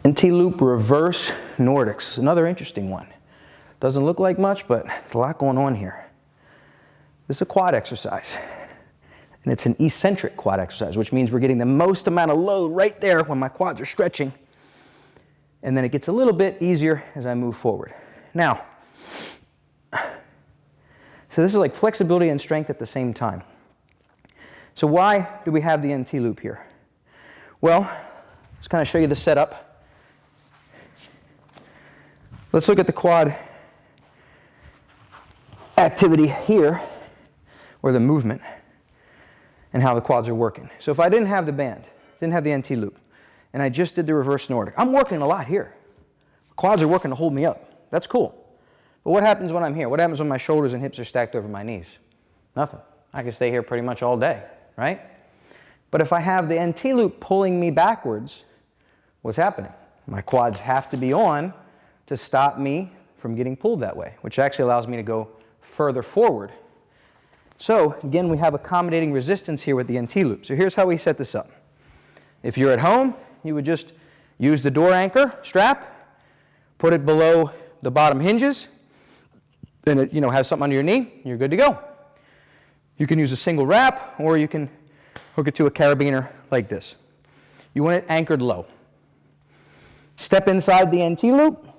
NT Loop Reverse Nordics is another interesting one. Doesn't look like much, but there's a lot going on here. This is a quad exercise, and it's an eccentric quad exercise, which means we're getting the most amount of load right there when my quads are stretching, and then it gets a little bit easier as I move forward. Now, so this is like flexibility and strength at the same time. So why do we have the NT loop here? Well, let's kind of show you the setup. Let's look at the quad activity here, or the movement, and how the quads are working. So if I didn't have the band, didn't have the NT loop, and I just did the reverse Nordic, I'm working a lot here. Quads are working to hold me up. That's cool. But what happens when I'm here? What happens when my shoulders and hips are stacked over my knees? Nothing. I can stay here pretty much all day, right? But if I have the NT loop pulling me backwards, what's happening? My quads have to be on to stop me from getting pulled that way, which actually allows me to go further forward. So again, we have accommodating resistance here with the NT loop. So here's how we set this up. If you're at home, you would just use the door anchor strap, put it below the bottom hinges, then it, have something under your knee, you're good to go. You can use a single wrap, or you can hook it to a carabiner like this. You want it anchored low. Step inside the NT loop.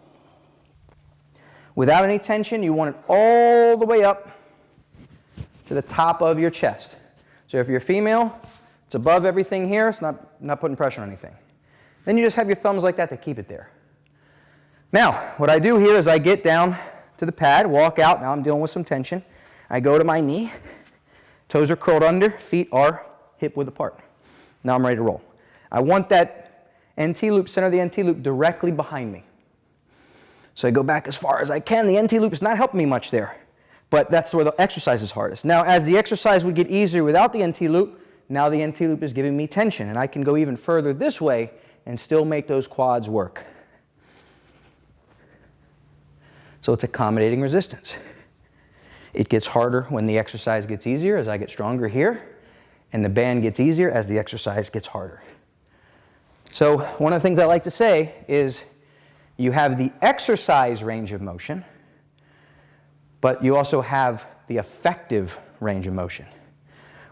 Without any tension, you want it all the way up to the top of your chest. So if you're female, it's above everything here. It's not putting pressure on anything. Then you just have your thumbs like that to keep it there. Now, what I do here is I get down to the pad, walk out. Now I'm dealing with some tension. I go to my knee. Toes are curled under. Feet are hip width apart. Now I'm ready to roll. I want that NT loop, center of the NT loop, directly behind me. So I go back as far as I can. The NT loop is not helping me much there, but that's where the exercise is hardest. Now, as the exercise would get easier without the NT loop, now the NT loop is giving me tension, and I can go even further this way and still make those quads work. So it's accommodating resistance. It gets harder when the exercise gets easier as I get stronger here, and the band gets easier as the exercise gets harder. So one of the things I like to say is you have the exercise range of motion, but you also have the effective range of motion.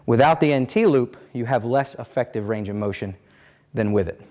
Without the NT loop, you have less effective range of motion than with it.